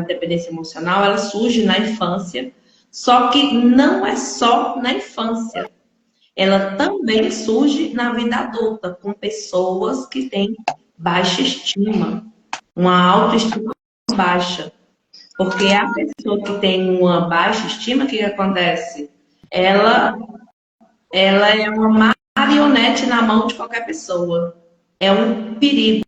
dependência emocional, ela surge na infância, só que não é só na infância. Ela também surge na vida adulta, com pessoas que têm baixa estima, uma autoestima baixa. Porque a pessoa que tem uma baixa estima, o que acontece? Ela, ela é uma marionete na mão de qualquer pessoa. É um perigo.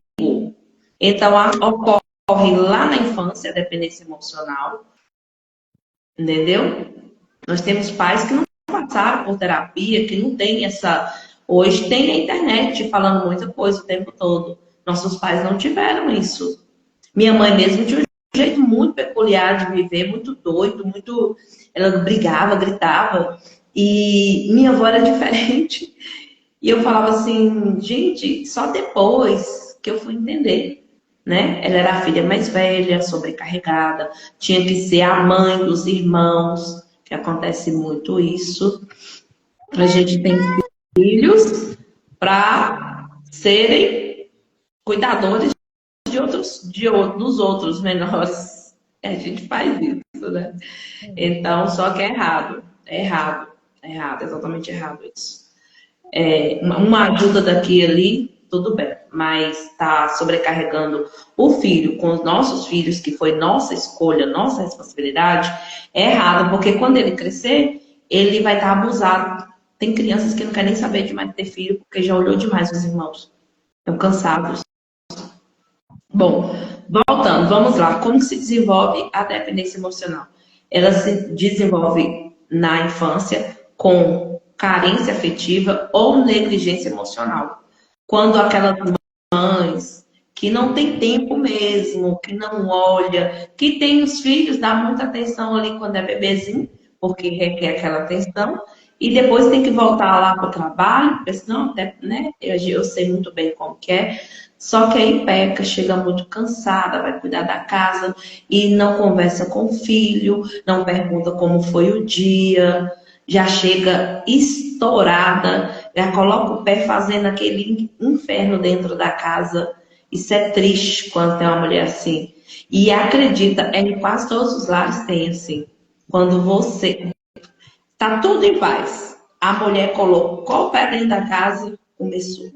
Então, ocorre lá na infância a dependência emocional, entendeu? Nós temos pais que não passaram por terapia, que não tem essa. Hoje tem a internet falando muita coisa o tempo todo. Nossos pais não tiveram isso. Minha mãe mesmo tinha um jeito muito peculiar de viver, muito doido, muito. Ela brigava, gritava. E minha avó era diferente. E eu falava assim, gente, só depois que eu fui entender. Né? Ela era a filha mais velha, sobrecarregada, tinha que ser a mãe dos irmãos, que acontece muito isso. A gente tem filhos para serem cuidadores dos outros menores. A gente faz isso, né? Então, só que é errado. É errado. É errado, é totalmente errado isso. Uma ajuda daqui e ali, tudo bem, mas está sobrecarregando o filho com os nossos filhos, que foi nossa escolha, nossa responsabilidade, é errado, porque quando ele crescer, ele vai estar abusado. Tem crianças que não querem nem saber de mais ter filho, porque já olhou demais os irmãos. Estão cansados. Bom, voltando, vamos lá. Como que se desenvolve a dependência emocional? Ela se desenvolve na infância com carência afetiva ou negligência emocional. Quando aquelas mães que não tem tempo mesmo, que não olha, que tem os filhos, dá muita atenção ali quando é bebezinho, porque requer aquela atenção, e depois tem que voltar lá para o trabalho, porque senão, até, né, eu sei muito bem como que é, só que aí peca, chega muito cansada, vai cuidar da casa e não conversa com o filho, não pergunta como foi o dia, já chega estourada, já coloca o pé fazendo aquele inferno dentro da casa. Isso é triste quando tem uma mulher assim. E acredita, em quase todos os lares tem assim. Quando você tá tudo em paz, a mulher colocou o pé dentro da casa, começou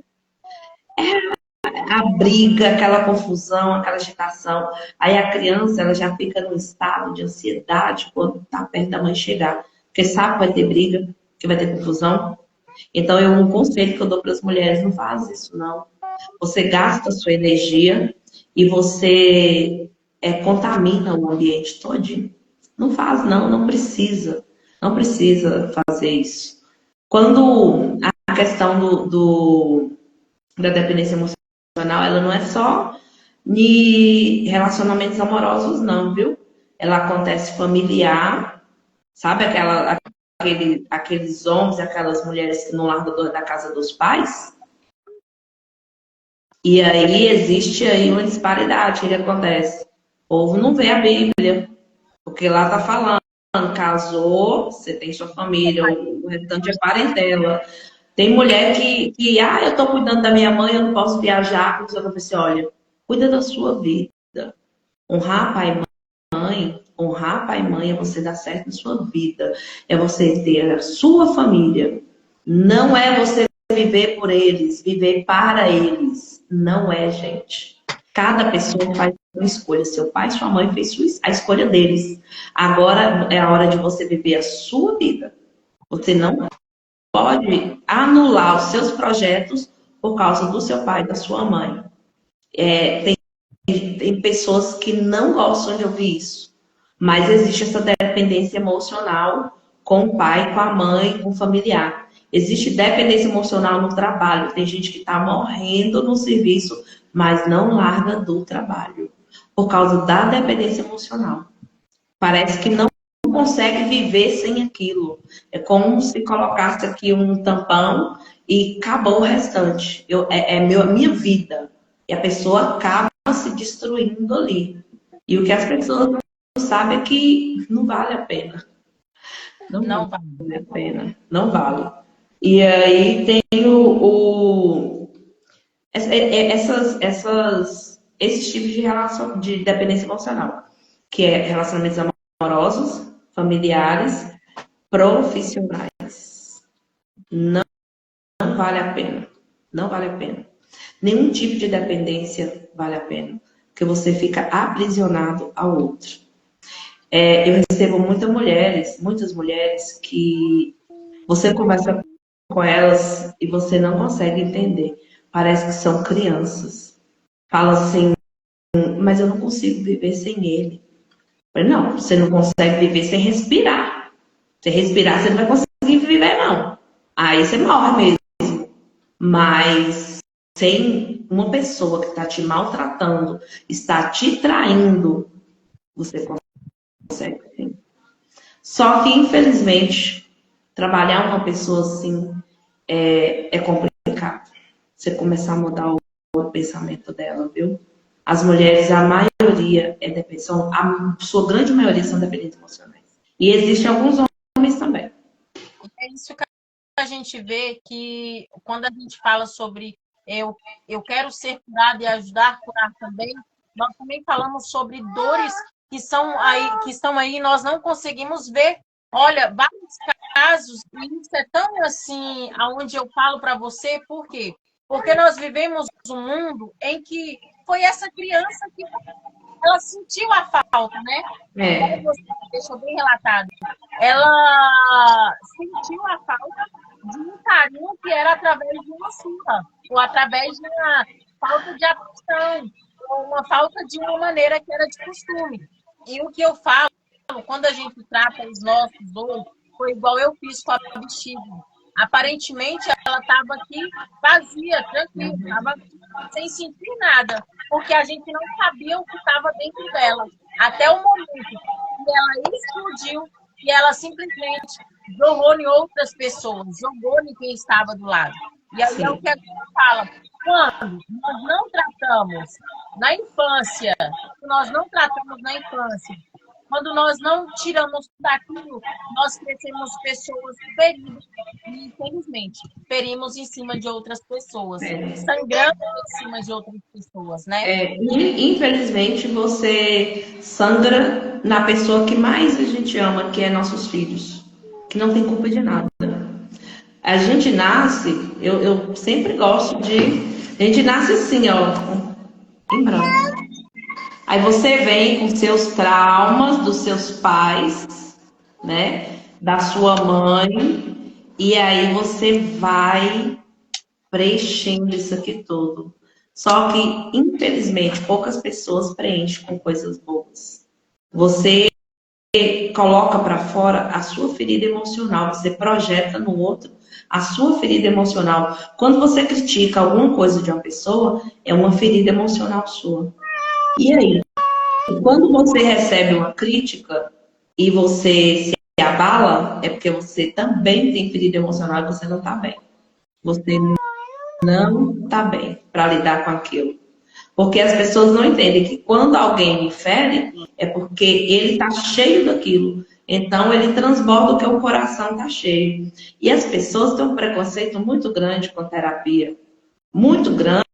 a briga, aquela confusão, aquela agitação. Aí a criança ela já fica num estado de ansiedade quando tá perto da mãe chegar. Porque sabe que vai ter briga, que vai ter confusão. Então, um conselho que eu dou para as mulheres, não faz isso, não. Você gasta a sua energia e você contamina o ambiente todinho. Não faz, não, não precisa. Não precisa fazer isso. Quando a questão da dependência emocional, ela não é só de relacionamentos amorosos, não, viu? Ela acontece familiar, sabe aqueles homens, aquelas mulheres que não largam da casa dos pais? E aí existe aí uma disparidade que acontece. O povo não vê a Bíblia, porque lá tá falando, casou, você tem sua família, o restante é parentela. Tem mulher que eu tô cuidando da minha mãe, eu não posso viajar. Eu falei assim, olha, cuida da sua vida. Honrar pai e mãe, honrar pai e mãe é você dar certo na sua vida. É você ter a sua família. Não é você viver por eles, viver para eles. Não é, gente. Cada pessoa faz uma escolha. Seu pai e sua mãe fez a escolha deles. Agora é a hora de você viver a sua vida. Você não pode anular os seus projetos por causa do seu pai e da sua mãe. Tem pessoas que não gostam de ouvir isso, mas existe essa dependência emocional com o pai, com a mãe, com o familiar. Existe dependência emocional no trabalho. Tem gente que está morrendo no serviço, mas não larga do trabalho por causa da dependência emocional. Parece que não consegue viver sem aquilo. É como se colocasse aqui um tampão e acabou o restante. Minha vida. E a pessoa acaba se destruindo ali. E o que as pessoas não sabem é que não vale a pena. Não vale a pena. Não vale. E aí tem esses tipos de relação de dependência emocional. que é relacionamentos amorosos, familiares, profissionais. Não vale a pena. Não vale a pena. Nenhum tipo de dependência vale a pena. Porque você fica aprisionado ao outro. Eu recebo muitas mulheres que você conversa com elas e você não consegue entender. Parece que são crianças. Fala assim, mas eu não consigo viver sem ele. Eu falei, não, você não consegue viver sem respirar. Se respirar, você não vai conseguir viver, não. Aí você morre mesmo. Mas sem uma pessoa que está te maltratando, está te traindo, você consegue, sim. Só que, infelizmente, trabalhar uma pessoa assim é complicado. Você começar a mudar o pensamento dela, viu? As mulheres, a maioria é depressão, a sua grande maioria são dependentes emocionais. E existem alguns homens também. É isso que a gente vê que quando a gente fala sobre eu quero ser curado e ajudar a curar também, nós também falamos sobre dores que estão aí, nós não conseguimos ver. Olha, vários casos, e isso é tão assim, aonde eu falo para você, por quê? Porque nós vivemos um mundo em que foi essa criança que ela sentiu a falta, né? Como você deixou bem relatado, ela sentiu a falta de um carinho que era através de uma surra, ou através de uma falta de atenção, ou uma falta de uma maneira que era de costume. E o que eu falo, quando a gente trata os nossos hoje, foi igual eu fiz com a bexiga. Aparentemente, ela estava aqui vazia, tranquila, estava sem sentir nada, porque a gente não sabia o que estava dentro dela. Até o momento que ela explodiu e ela simplesmente jogou em outras pessoas, jogou em quem estava do lado. E aí é o que a gente fala. Quando nós não tratamos na infância, quando nós não tiramos daquilo, nós crescemos pessoas feridas e, infelizmente, ferimos em cima de outras pessoas, sangrando em cima de outras pessoas, né? Infelizmente, você sangra na pessoa que mais a gente ama, que é nossos filhos, que não tem culpa de nada. A gente nasce, eu sempre gosto de... A gente nasce assim, ó, em branco. Aí você vem com seus traumas dos seus pais, né? Da sua mãe, e aí você vai preenchendo isso aqui tudo. Só que, infelizmente, poucas pessoas preenchem com coisas boas. Você coloca para fora a sua ferida emocional, você projeta no outro a sua ferida emocional. Quando você critica alguma coisa de uma pessoa, é uma ferida emocional sua. E aí? Quando você recebe uma crítica e você se abala, é porque você também tem ferida emocional e você não está bem. Você não está bem para lidar com aquilo. Porque as pessoas não entendem que quando alguém me fere, é porque ele está cheio daquilo. Então, ele transborda o que o coração está cheio. E as pessoas têm um preconceito muito grande com terapia. Muito grande.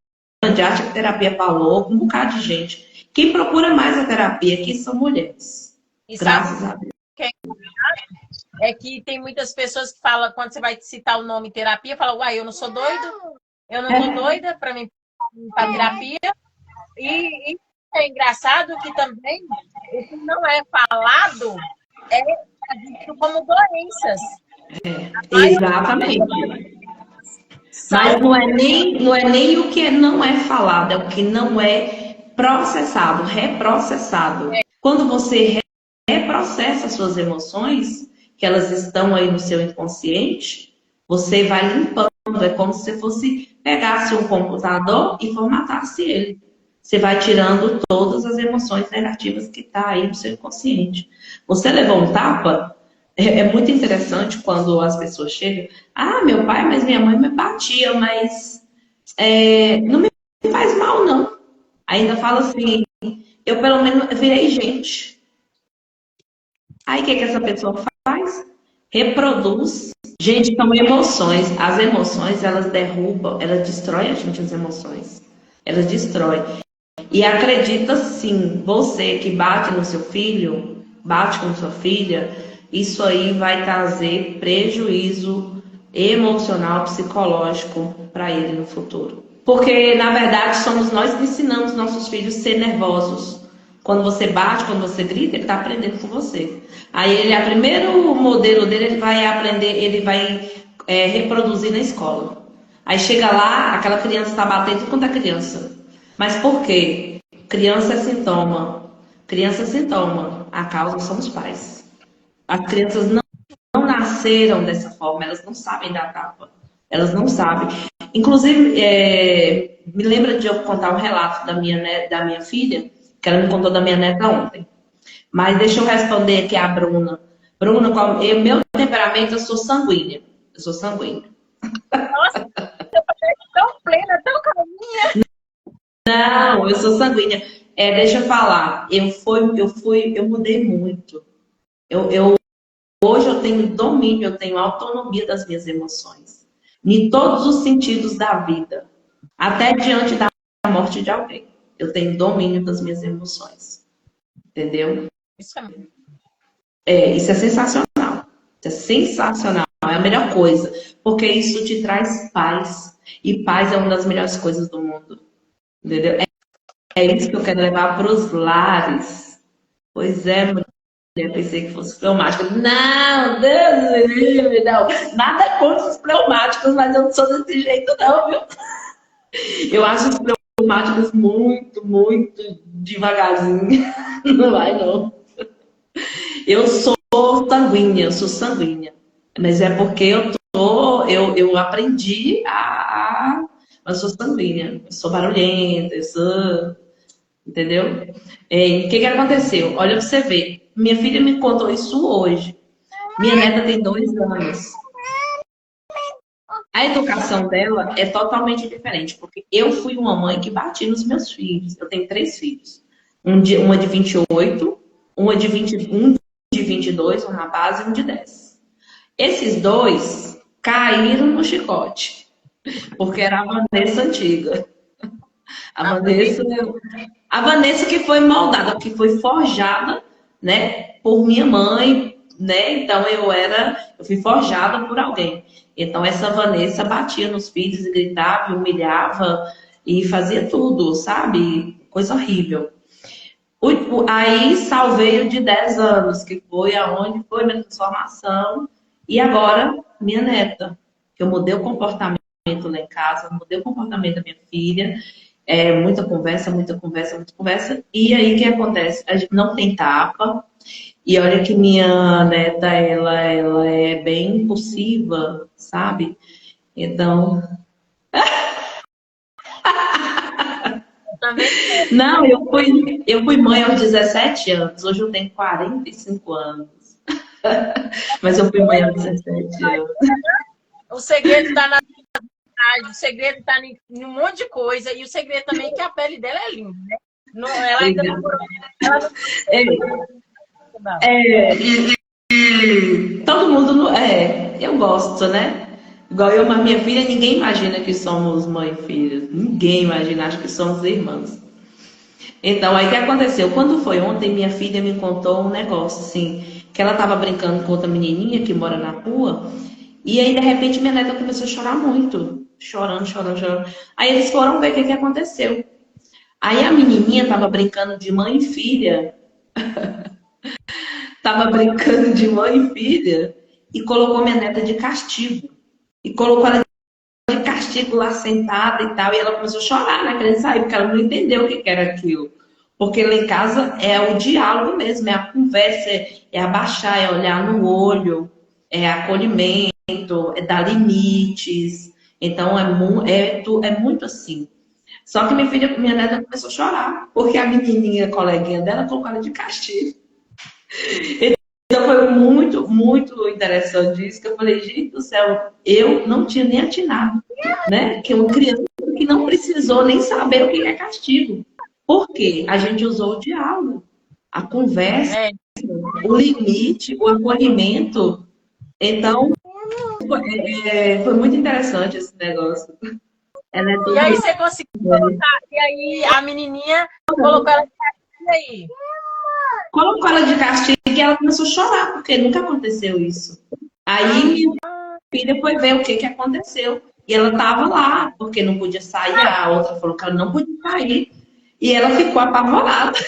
Acha que terapia é para louco, um bocado de gente. Quem procura mais a terapia aqui são mulheres. Graças a Deus. É que tem muitas pessoas que falam, quando você vai citar o nome terapia, fala, uai, eu não sou doido, eu não tô doida para mim para terapia. E é engraçado que também o que não é falado é visto como doenças. Exatamente. Mas não é nem o que não é falado, é o que não é processado, reprocessado. Quando você reprocessa suas emoções, que elas estão aí no seu inconsciente, você vai limpando. É como se você fosse pegasse um computador e formatasse ele. Você vai tirando todas as emoções negativas que estão aí no seu inconsciente. Você levou um tapa? É muito interessante quando as pessoas chegam. Ah, meu pai, mas minha mãe me batia, mas não me faz mal, não. Ainda fala assim, eu pelo menos virei gente. Aí o que essa pessoa faz? Reproduz. Gente, são emoções. As emoções, elas derrubam, elas destroem a gente, as emoções. Elas destroem. E acredita sim, você que bate no seu filho, bate com sua filha, isso aí vai trazer prejuízo emocional, psicológico para ele no futuro. Porque, na verdade, somos nós que ensinamos nossos filhos a ser nervosos. Quando você bate, quando você grita, ele está aprendendo com você. Aí, ele, a primeiro modelo dele, ele vai aprender, ele vai reproduzir na escola. Aí chega lá, aquela criança está batendo com a criança. Mas por quê? Criança é sintoma. Criança é sintoma. A causa são os pais. As crianças não nasceram dessa forma, elas não sabem dar tapa. Elas não sabem. Inclusive, me lembra de eu contar um relato da minha filha, que ela me contou da minha neta ontem. Mas deixa eu responder aqui a Bruna. Bruna, meu temperamento, eu sou sanguínea. Eu sou sanguínea. Nossa, você parece tão plena, tão calminha. Não, eu sou sanguínea. Deixa eu falar. Eu mudei muito. Hoje eu tenho domínio, eu tenho autonomia das minhas emoções. Em todos os sentidos da vida. Até diante da morte de alguém. Eu tenho domínio das minhas emoções. Entendeu? Isso é sensacional. Isso é sensacional. É a melhor coisa. Porque isso te traz paz. E paz é uma das melhores coisas do mundo. Entendeu? É isso que eu quero levar para os lares. Pois é, mulher. Eu pensei que fosse pneumática. Não, Deus me livre, não. Nada contra os pneumáticos, mas eu não sou desse jeito, não, viu? Eu acho os pneumáticos muito, muito devagarzinho. Não vai, não. Eu sou sanguínea. Mas é porque eu aprendi Mas eu sou sanguínea. Eu sou barulhenta, eu sou... Entendeu? O que aconteceu? Olha pra você ver. Minha filha me contou isso hoje. Minha neta tem 2 anos. A educação dela é totalmente diferente, porque eu fui uma mãe que bati nos meus filhos. Eu tenho 3 filhos. Uma de 28, uma de 21, de 22, um rapaz e um de 10. Esses 2 caíram no chicote, porque era a Vanessa antiga. A Vanessa que foi moldada, que foi forjada, né, por minha mãe, né? Então eu fui forjada por alguém. Então essa Vanessa batia nos filhos e gritava, humilhava e fazia tudo, sabe? Coisa horrível. Aí salvei o de 10 anos, que foi aonde foi minha transformação. E agora, minha neta, que eu mudei o comportamento lá em casa, mudei o comportamento da minha filha. Muita conversa, muita conversa, muita conversa. E aí o que acontece? A gente não tem tapa. E olha que minha neta, ela é bem impulsiva, sabe? Então. Não, eu fui mãe aos 17 anos. Hoje eu tenho 45 anos. Mas eu fui mãe aos 17 anos. O segredo está na o segredo está em um monte de coisa. E o segredo também é que a pele dela é linda, né? Não, ela ainda não... Todo mundo... eu gosto, né? Igual eu, mas minha filha, ninguém imagina que somos mãe e filha. Ninguém imagina, acho que somos irmãs. Então, aí o que aconteceu? Quando foi ontem, minha filha me contou um negócio, assim, que ela estava brincando com outra menininha que mora na rua, e aí, de repente, minha neta começou a chorar muito. Chorando. Aí eles foram ver o que aconteceu. Aí a menininha estava brincando de mãe e filha. Tava brincando de mãe e filha e colocou minha neta de castigo. E colocou ela de castigo lá sentada e tal. E ela começou a chorar, né? Querendo sair, porque ela não entendeu o que era aquilo. Porque lá em casa é o diálogo mesmo, é a conversa, é abaixar, é olhar no olho, é acolhimento, é dar limites. Então é muito assim. Só que minha neta começou a chorar, porque a menininha, a coleguinha dela, colocou ela de castigo. Então foi muito, muito interessante isso, que eu falei, gente do céu, eu não tinha nem atinado, né? Que uma criança que não precisou nem saber o que é castigo. Por quê? A gente usou o diálogo, a conversa, o limite, o acolhimento. Então, foi muito interessante esse negócio. Ela é E aí toda... você conseguiu colocar. E aí a menininha colocou ela de castigo aí. Colocou ela de castigo e ela começou a chorar, porque nunca aconteceu isso. Aí minha filha foi ver o que aconteceu. E ela estava lá, porque não podia sair. A outra falou que ela não podia sair. E ela ficou apavorada.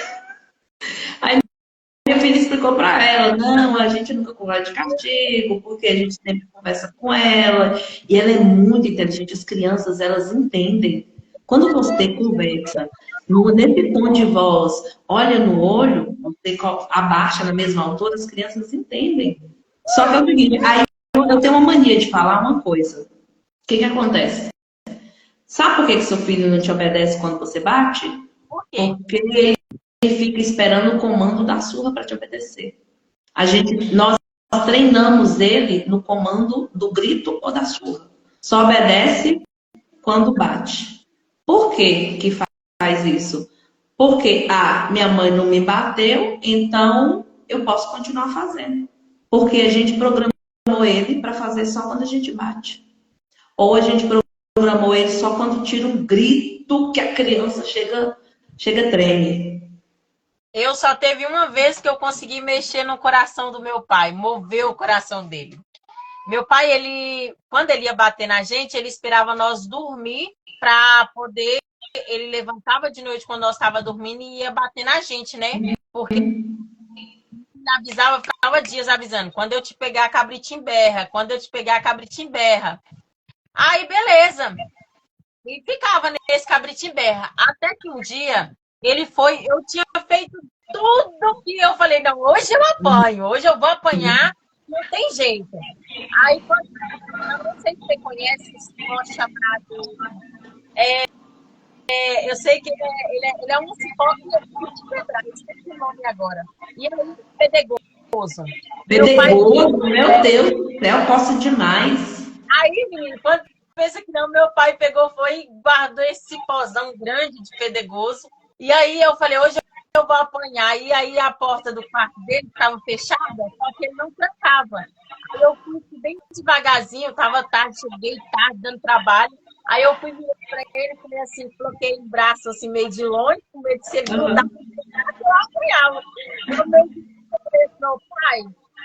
Minha filha explicou para ela, não, a gente nunca coloca de castigo, porque a gente sempre conversa com ela, e ela é muito inteligente, as crianças, elas entendem. Quando você conversa nesse tom de voz, olha no olho, você abaixa na mesma altura, as crianças entendem. Só que é o seguinte, aí eu tenho uma mania de falar uma coisa. O que acontece? Sabe por que seu filho não te obedece quando você bate? Por quê? Porque ele fica esperando o comando da surra para te obedecer. Nós treinamos ele no comando do grito ou da surra. Só obedece quando bate. Por que faz isso? Porque, minha mãe não me bateu, então eu posso continuar fazendo. Porque a gente programou ele para fazer só quando a gente bate. Ou a gente programou ele só quando tira um grito que a criança chega treme. Eu só teve uma vez que eu consegui mexer no coração do meu pai, mover o coração dele. Meu pai, quando ele ia bater na gente, ele esperava nós dormir para poder. Ele levantava de noite quando nós estávamos dormindo e ia bater na gente, né? Porque ele avisava, ficava dias avisando. Quando eu te pegar, cabritinho berra. Quando eu te pegar, cabritinho berra. Aí, beleza. E ficava nesse cabritinho berra. Até que um dia, eu tinha feito tudo que eu falei, não, hoje eu apanho, hoje eu vou apanhar, não tem jeito. Aí, eu não sei se você conhece esse negócio chamado... eu sei que ele é um cipó que eu vou te lembrar, eu esqueci o nome agora. E é um pedegoso. Pedegoso, meu Deus do céu, posso demais. Aí, menino, quando pensa que não, meu pai pegou, foi e guardou esse cipózão grande de pedegoso. E aí eu falei, hoje eu vou apanhar. E aí a porta do quarto dele estava fechada, só que ele não trancava. Aí eu fui bem devagarzinho, estava tarde, cheguei tarde, dando trabalho. Aí eu fui para ele, falei assim, coloquei o braço assim meio de longe, com medo de ser grudar, eu apanhava. Eu meio que falei, não, pai,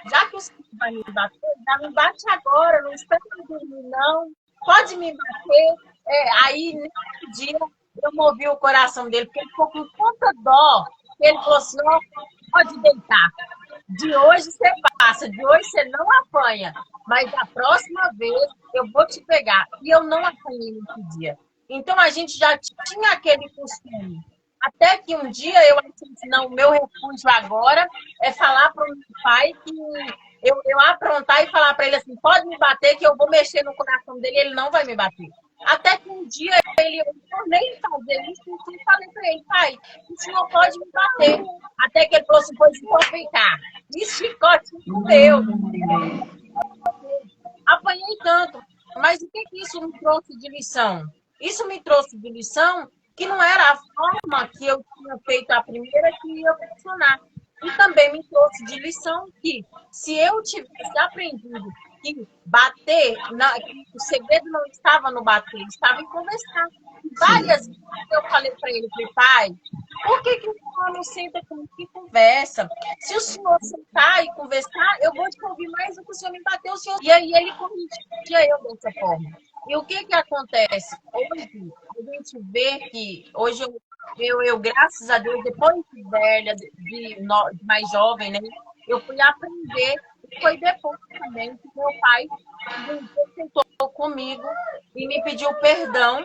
já que o senhor vai me bater, já me bate agora, não espera me dormir, não. Pode me bater. Aí, nesse dia, eu movi o coração dele, porque ele ficou com tanta dó, que ele falou assim, ó, pode deitar. De hoje você passa, de hoje você não apanha. Mas da próxima vez eu vou te pegar. E eu não apanhei nesse dia. Então a gente já tinha aquele costume. Até que um dia eu disse, não, o meu refúgio agora é falar para o meu pai que eu aprontar e falar para ele assim, pode me bater que eu vou mexer no coração dele, ele não vai me bater. Até que um dia eu tornei fazer isso e falei para ele, pai, o senhor pode me bater. Até que ele falou assim, pois vou ficar. E chicote comeu. Apanhei tanto. Mas o que isso me trouxe de lição? Isso me trouxe de lição que não era a forma que eu tinha feito a primeira que ia funcionar. E também me trouxe de lição que, se eu tivesse aprendido que bater, que o segredo não estava no bater, estava em conversar. Várias vezes eu falei para ele, pai, por que o senhor não senta comigo e conversa? Se o senhor sentar e conversar, eu vou te ouvir mais do que o senhor me bater. O senhor... E aí ele corrigia eu dessa forma. E o que acontece? Hoje, a gente vê que, hoje eu graças a Deus, depois de velha, de mais jovem, né, eu fui aprender. E foi depois também que meu pai sentou comigo e me pediu perdão.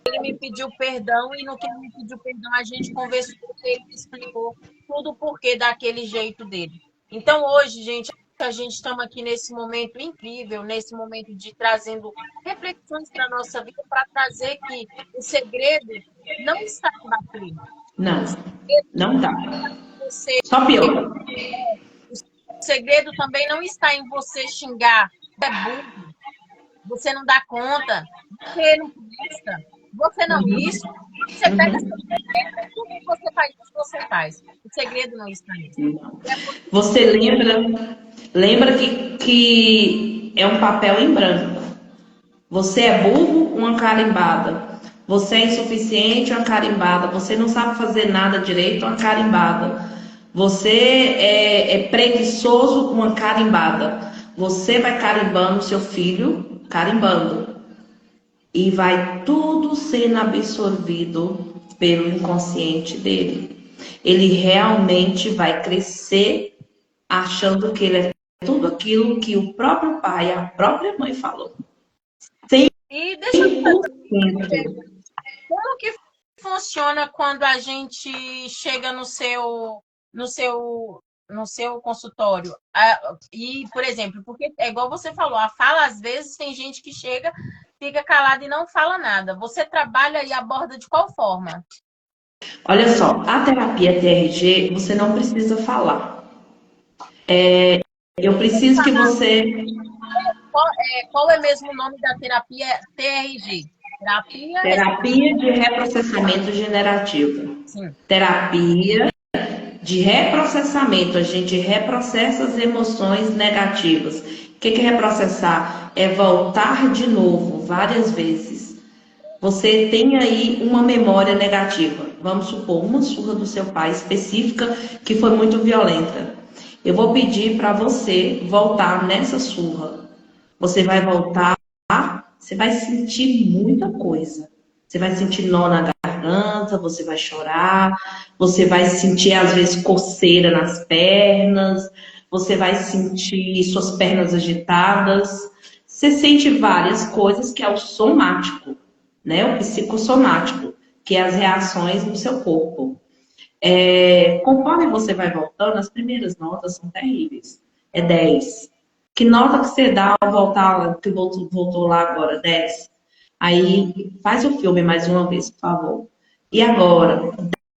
Ele me pediu perdão e no que ele me pediu perdão, a gente conversou, ele me explicou tudo o porquê daquele jeito dele. Então, hoje, gente, a gente estamos aqui nesse momento incrível, nesse momento de trazendo reflexões para a nossa vida, para trazer que o segredo não está em bater. Não dá. Só pior. O segredo também não está em você xingar. Você é burro. Você não dá conta. Você não presta. Você não isso. Você pega seu segredo, tudo que você faz, você faz. O segredo não está nisso. Você lembra que é um papel em branco. Você é burro, uma carimbada. Você é insuficiente, uma carimbada. Você não sabe fazer nada direito, uma carimbada. Você é preguiçoso, uma carimbada. Você vai carimbando seu filho, carimbando. E vai tudo sendo absorvido pelo inconsciente dele. Ele realmente vai crescer achando que ele é tudo aquilo que o próprio pai, a própria mãe falou. E deixa eu saber, 100%. como que funciona quando a gente chega no seu consultório? E, por exemplo, porque é igual você falou, a fala, às vezes, tem gente que chega, fica calada e não fala nada. Você trabalha e aborda de qual forma? Olha só, a terapia TRG, você não precisa falar. Eu preciso que você. Qual é mesmo o nome da terapia TRG? Terapia de reprocessamento generativo. Sim. Terapia de reprocessamento. A gente reprocessa as emoções negativas. O que é reprocessar? É voltar de novo, várias vezes. Você tem aí uma memória negativa. Vamos supor, uma surra do seu pai específica que foi muito violenta. Eu vou pedir para você voltar nessa surra. Você vai voltar, você vai sentir muita coisa. Você vai sentir nó na garganta, você vai chorar, você vai sentir às vezes coceira nas pernas, você vai sentir suas pernas agitadas. Você sente várias coisas que é o somático, né? O psicossomático, que é as reações no seu corpo. Conforme você vai voltando, as primeiras notas são terríveis. É 10. Que nota que você dá ao voltar, que voltou lá agora? 10. Aí faz o filme mais uma vez, por favor. E agora?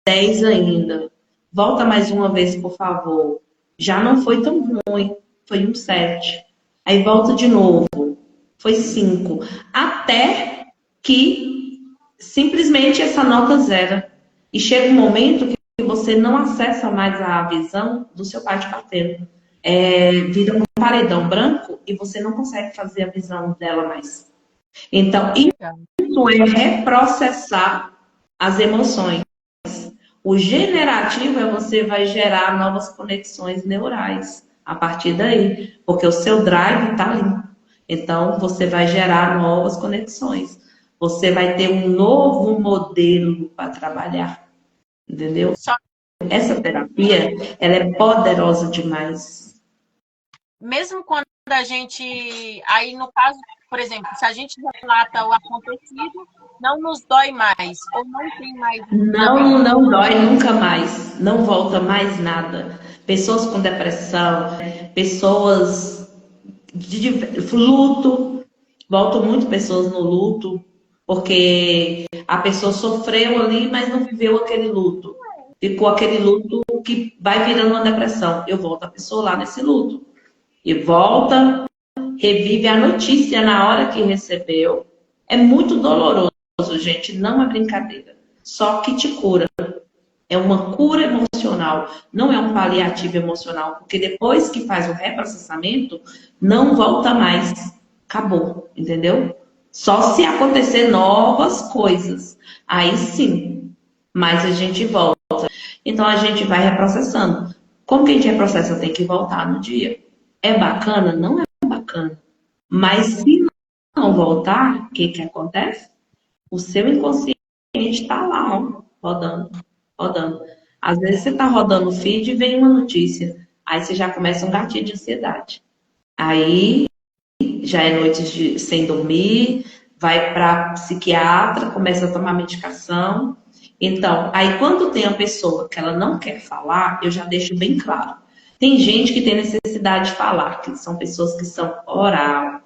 10 ainda. Volta mais uma vez, por favor. Já não foi tão ruim. Foi um 7. Aí volta de novo. Foi 5. Até que simplesmente essa nota zera. E chega um momento que você não acessa mais a visão do seu pai de parteiro. Vira um paredão branco e você não consegue fazer a visão dela mais. Então, isso é reprocessar as emoções. O generativo é você vai gerar novas conexões neurais a partir daí, porque o seu drive está limpo. Então, você vai gerar novas conexões. Você vai ter um novo modelo para trabalhar. Entendeu? Essa terapia, ela é poderosa demais. Mesmo quando a gente, aí no caso, por exemplo, se a gente relata o acontecido, não nos dói mais, ou não tem mais. Não dói nunca mais, não volta mais nada. Pessoas com depressão, pessoas de luto, voltam muito pessoas no luto, porque a pessoa sofreu ali, mas não viveu aquele luto. Ficou aquele luto que vai virando uma depressão. Eu volto a pessoa lá nesse luto. E volta, revive a notícia na hora que recebeu. É muito doloroso, gente, não é brincadeira. Só que te cura. É uma cura emocional, não é um paliativo emocional, porque depois que faz o reprocessamento, não volta mais. Acabou, entendeu? Só se acontecer novas coisas. Aí sim, mas a gente volta. Então a gente vai reprocessando. Como que a gente reprocessa? Tem que voltar no dia. É bacana? Não é bacana. Mas se não voltar, o que acontece? O seu inconsciente está lá, ó, rodando, rodando. Às vezes você está rodando o feed e vem uma notícia. Aí você já começa um gatilho de ansiedade. Aí já é noite sem dormir, vai para psiquiatra, começa a tomar medicação. Então, aí quando tem a pessoa que ela não quer falar, eu já deixo bem claro. Tem gente que tem necessidade de falar, que são pessoas que são oral,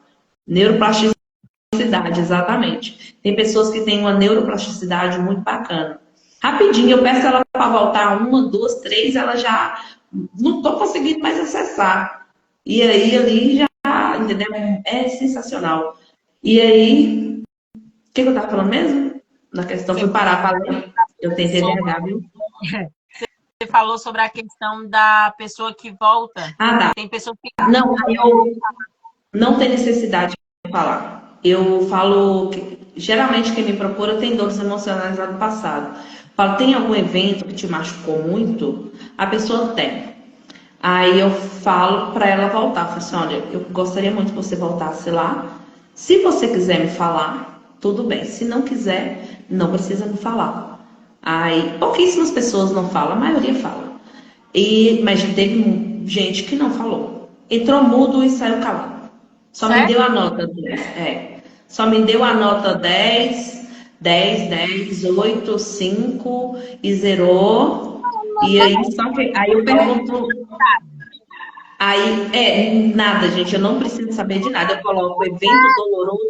neuroplasticidade, exatamente. Tem pessoas que têm uma neuroplasticidade muito bacana. Rapidinho, eu peço ela para voltar 1, 2, 3, ela já não estou conseguindo mais acessar. E aí, ali já, entendeu? É sensacional. E aí, o que eu estava falando mesmo? Na questão, fui parar para ler. Eu tentei TDAH, viu? Você falou sobre a questão da pessoa que volta. Ah, tá. Tem pessoa que. Não, eu não tem necessidade de falar. Eu falo que geralmente quem me procura tem dores emocionais lá do passado. Falo, tem algum evento que te machucou muito? A pessoa tem. Aí eu falo para ela voltar. Falo assim, olha, eu gostaria muito que você voltasse lá. Se você quiser me falar, tudo bem. Se não quiser, não precisa me falar. Aí pouquíssimas pessoas não falam, a maioria fala. Mas teve gente que não falou. Entrou mudo e saiu calado. Só me Certo? deu a nota 10. Só me deu a nota 10, 8, 5 e zerou. E aí, só que, aí eu pergunto. Aí, nada, gente, eu não preciso saber de nada. Eu coloco evento doloroso.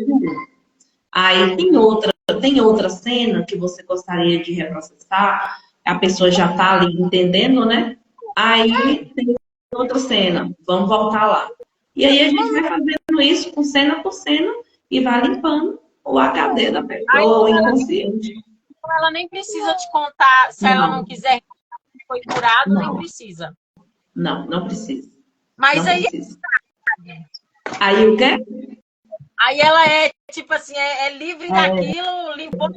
Aí tem outra cena que você gostaria de reprocessar. A pessoa já tá ali entendendo, né? Aí tem outra cena, vamos voltar lá. E aí a gente vai fazendo isso com cena por cena e vai limpando o HD da Aí, pessoa, o inconsciente. ela nem precisa te contar, se ela não Não, quiser que foi curado, nem não, precisa. não precisa. Mas Não aí, precisa. Aí o quê? aí ela é, tipo assim, é livre daquilo, limpou.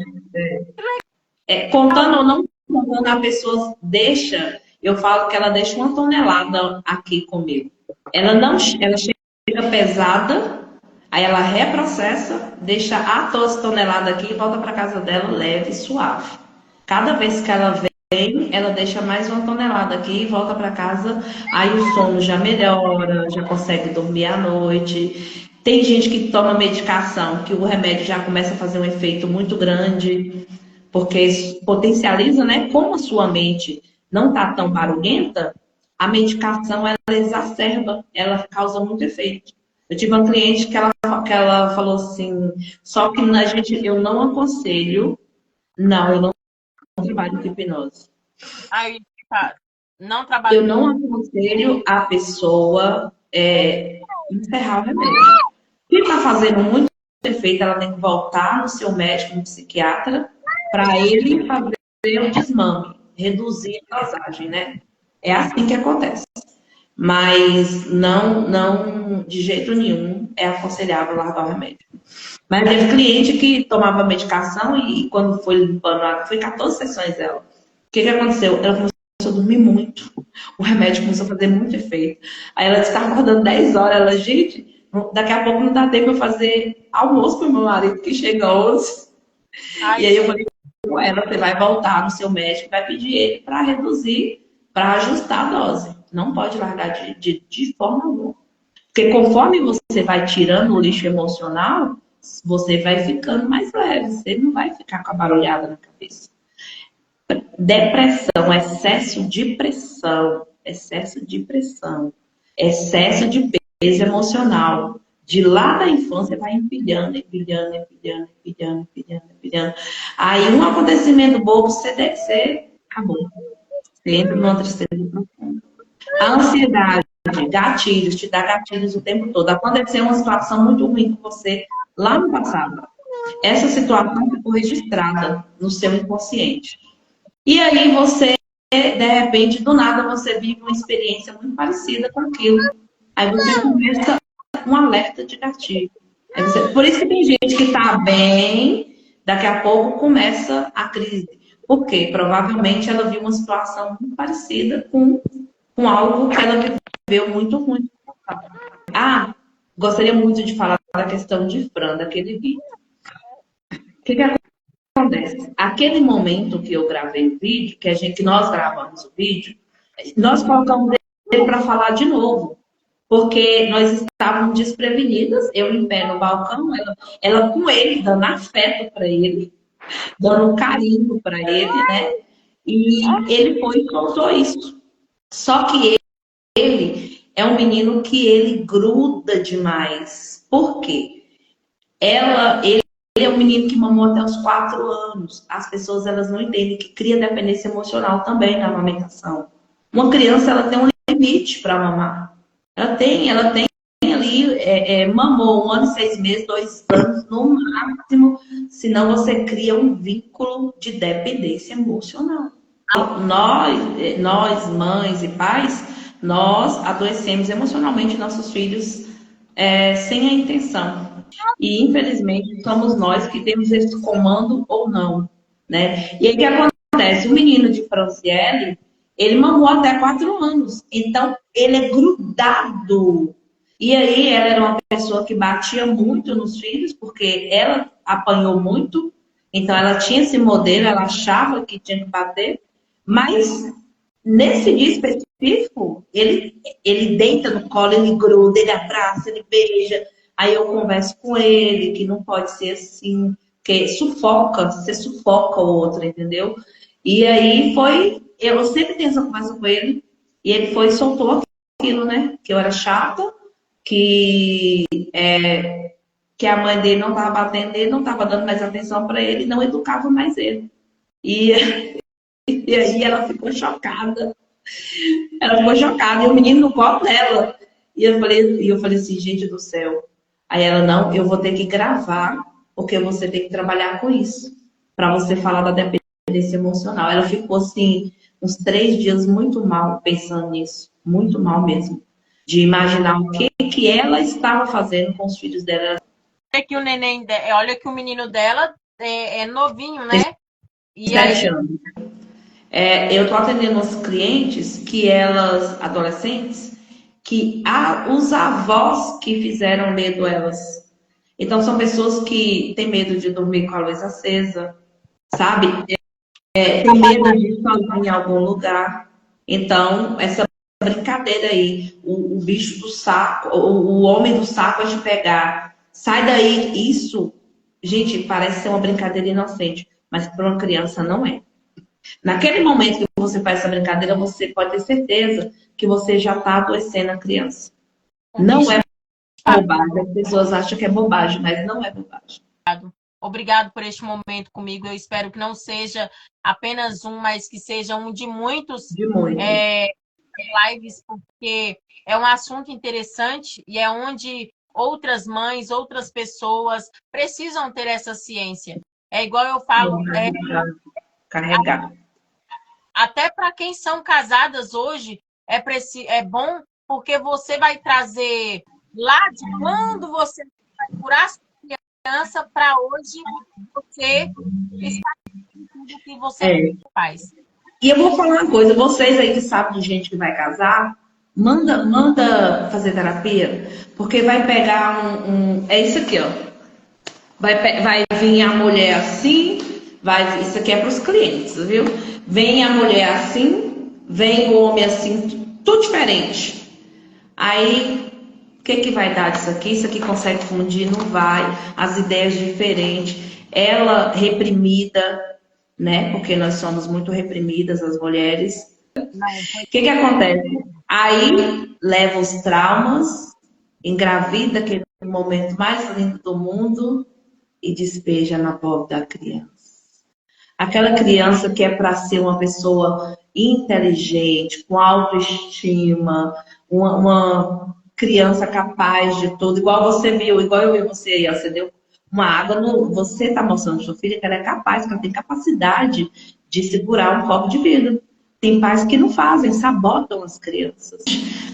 Contando ou não contando, a pessoa deixa, eu falo que ela deixa 1 tonelada aqui comigo. Ela chega pesada, aí ela reprocessa, deixa a 12 toneladas aqui e volta para casa dela leve e suave. Cada vez que ela vem, ela deixa mais 1 tonelada aqui e volta para casa, aí o sono já melhora, já consegue dormir à noite. Tem gente que toma medicação, que o remédio já começa a fazer um efeito muito grande porque isso potencializa, né? Como a sua mente não está tão barulhenta, a medicação ela exacerba, ela causa muito efeito. Eu tive uma cliente que ela falou assim, só que eu não aconselho, não, eu não trabalho com hipnose. Aí, não Eu trabalho. não aconselho a pessoa encerrar o remédio. Se está fazendo muito efeito, ela tem que voltar no seu médico, no psiquiatra, para ele fazer o desmame, reduzir a dosagem, né? É assim que acontece. Mas não, de jeito nenhum é aconselhável largar o remédio. Mas teve cliente que tomava medicação e quando foi limpando, foi 14 sessões dela. O que aconteceu? Ela começou a dormir muito. O remédio começou a fazer muito efeito. Aí ela estava acordando 10 horas. Ela, gente, daqui a pouco não dá tempo eu fazer almoço para o meu marido, que chega às 11. Ai, E aí eu falei com ela, você vai voltar no seu médico e vai pedir ele para reduzir, para ajustar a dose. Não pode largar de forma alguma. Porque conforme você vai tirando o lixo emocional, você vai ficando mais leve. Você não vai ficar com a barulhada na cabeça. Depressão, excesso de pressão, excesso de peso emocional. De lá da infância vai empilhando, empilhando, empilhando, empilhando, empilhando, empilhando. Aí um acontecimento bobo, você acabou. Você entra numa tristeza profunda. A ansiedade, gatilhos, te dá gatilhos o tempo todo. Aconteceu uma situação muito ruim com você lá no passado. Essa situação ficou registrada no seu inconsciente. E aí você, de repente, do nada, você vive uma experiência muito parecida com aquilo. Aí você começa um alerta de gatilho. Por isso que tem gente que está bem, daqui a pouco começa a crise. Por quê? Provavelmente ela viu uma situação muito parecida com algo que ela viveu muito ruim. Ah, gostaria muito de falar da questão de Fran, daquele vídeo. O que acontece? Aquele momento que eu gravei o vídeo, que nós gravamos o vídeo, nós colocamos ele para falar de novo. Porque nós estávamos desprevenidas, eu em pé no balcão, ela com ele, dando afeto para ele, dando carinho para ele, né? E ele foi e soltou isso. Só que ele é um menino que ele gruda demais. Por quê? Ele é um menino que mamou até os 4 anos. As pessoas elas não entendem que cria dependência emocional também na amamentação. Uma criança ela tem um limite para mamar. Ela tem ali, mamou 1 ano e 6 meses, 2 anos no máximo, senão você cria um vínculo de dependência emocional. Nós, mães e pais, nós adoecemos emocionalmente nossos filhos sem a intenção. E, infelizmente, somos nós que temos esse comando ou não, né? E aí, o que acontece? O menino de Franciele, ele mamou até 4 anos. Então, ele é grudado. E aí, ela era uma pessoa que batia muito nos filhos, porque ela apanhou muito. Então, ela tinha esse modelo, ela achava que tinha que bater. Mas, nesse dia específico, ele deita no colo, ele gruda, ele abraça, ele beija. Aí eu converso com ele, que não pode ser assim, porque sufoca, você sufoca o outro, entendeu? E aí foi, eu sempre tenho essa conversa com ele, e ele foi e soltou aquilo, né? Que eu era chata, que, que a mãe dele não estava batendo nele, não estava dando mais atenção para ele, não educava mais ele. E, e aí ela ficou chocada. Ela ficou chocada, e o menino no colo dela. E eu falei assim, gente do céu. Aí ela, não, eu vou ter que gravar, porque você tem que trabalhar com isso, para você falar da dependência emocional. Ela ficou assim, uns 3 dias muito mal pensando nisso, muito mal mesmo, de imaginar o que ela estava fazendo com os filhos dela. Olha que o menino dela é novinho, Tem né? E 7 aí, anos. Eu estou atendendo uns clientes que elas, adolescentes, que os avós que fizeram medo elas. Então, são pessoas que têm medo de dormir com a luz acesa, sabe? Tem medo de ir sozinho em algum lugar. Então, essa brincadeira aí, o bicho do saco, o homem do saco vai te pegar. Sai daí. Isso, gente, parece ser uma brincadeira inocente, mas para uma criança não é. Naquele momento que você faz essa brincadeira, você pode ter certeza que você já está adoecendo a criança. Não é bobagem. As pessoas acham que é bobagem, mas não é bobagem. obrigado por este momento comigo. Eu espero que não seja apenas um, mas que seja um de muitos De muito. lives, porque é um assunto interessante e é onde outras mães, outras pessoas precisam ter essa ciência. É igual eu falo, Carregar. até para quem são casadas hoje, é bom porque você vai trazer lá de quando você vai curar sua criança para hoje você está tudo que você faz. E eu vou falar uma coisa, vocês aí que sabem de gente que vai casar, manda fazer terapia, porque vai pegar é isso aqui, ó. Vai vir a mulher assim, isso aqui é para os clientes, viu? Vem a mulher assim, vem o homem assim, tudo diferente. Aí, o que vai dar disso aqui? Isso aqui consegue fundir? Não vai. As ideias diferentes. Ela reprimida, né? Porque nós somos muito reprimidas, as mulheres. O que acontece? Aí, leva os traumas, engravida aquele momento mais lindo do mundo e despeja na pobre da criança. Aquela criança que é para ser uma pessoa inteligente, com autoestima, uma criança capaz de tudo, igual você viu, igual eu vi você aí, ó, você deu uma água, você está mostrando para sua filha que ela é capaz, que ela tem capacidade de segurar um copo de vidro. Tem pais que não fazem, sabotam as crianças.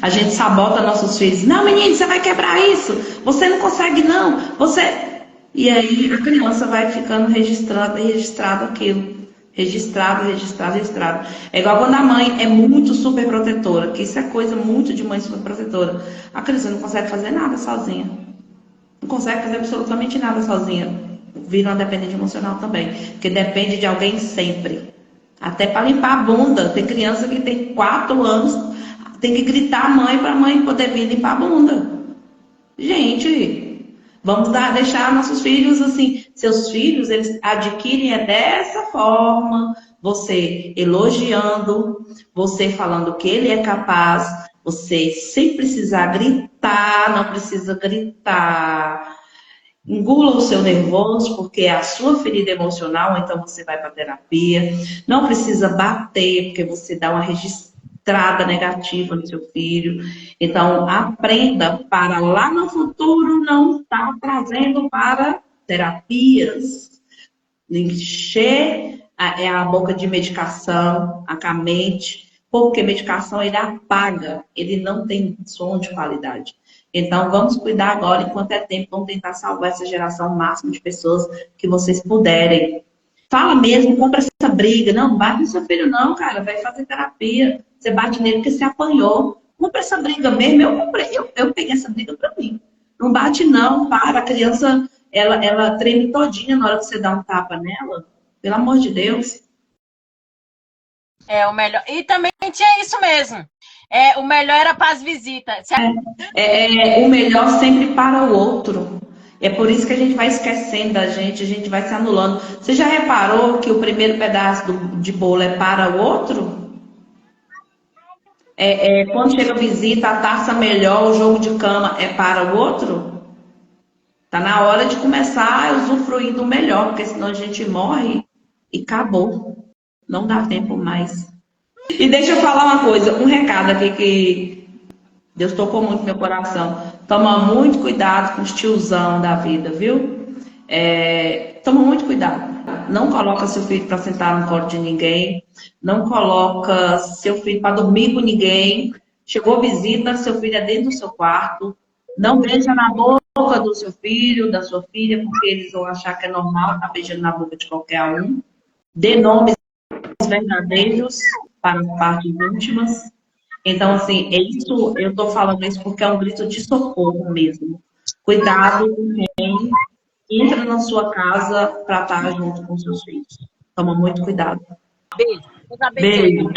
A gente sabota nossos filhos. Não, menino, você vai quebrar isso. Você não consegue, não. E aí a criança vai ficando registrado aquilo. Registrado, registrado, registrado. É igual quando a mãe é muito super protetora, que isso é coisa muito de mãe super protetora. A criança não consegue fazer nada sozinha. Não consegue fazer absolutamente nada sozinha. Vira uma dependente emocional também. Porque depende de alguém sempre. Até para limpar a bunda. Tem criança que tem 4 anos, tem que gritar a mãe para a mãe poder vir limpar a bunda. Gente, vamos deixar nossos filhos assim. Seus filhos, eles adquirem dessa forma. Você elogiando, você falando que ele é capaz, você sem precisar gritar, não precisa gritar. Engula o seu nervoso, porque é a sua ferida emocional, então você vai para terapia. Não precisa bater, porque você dá uma registrada negativa no seu filho. Então, aprenda para lá no futuro não estar trazendo para terapias. Encher a boca de medicação, a mente, porque medicação ele apaga, ele não tem som de qualidade. Então, vamos cuidar agora, enquanto é tempo, vamos tentar salvar essa geração, o máximo de pessoas que vocês puderem. Fala mesmo, compra essa briga. Não, não bate no seu filho, não, cara. Vai fazer terapia. Você bate nele porque você apanhou. Compra essa briga mesmo. Eu comprei, eu peguei essa briga pra mim. Não bate, não, para. A criança, ela treme todinha na hora que você dá um tapa nela. Pelo amor de Deus. É o melhor. E também tinha isso mesmo. O melhor era para as visitas. O melhor sempre para o outro. É por isso que a gente vai esquecendo da gente, a gente vai se anulando. Você já reparou que o primeiro pedaço de bolo é para o outro? Quando chega a visita, a taça melhor, o jogo de cama é para o outro? Tá na hora de começar a usufruir do melhor, porque senão a gente morre e acabou. Não dá tempo mais. E deixa eu falar uma coisa, um recado aqui que Deus tocou muito no meu coração. Toma muito cuidado com os tiozão da vida, viu? Toma muito cuidado. Não coloca seu filho para sentar no colo de ninguém. Não coloca seu filho para dormir com ninguém. Chegou visita, seu filho é dentro do seu quarto. Não beija na boca do seu filho, da sua filha, porque eles vão achar que é normal estar beijando na boca de qualquer um. Dê nomes verdadeiros para as partes íntimas. Então, assim, eu estou falando isso porque é um grito de socorro mesmo. Cuidado com quem entra na sua casa para estar junto com seus filhos. Toma muito cuidado. Beijo. Deus abençoe. Beijo.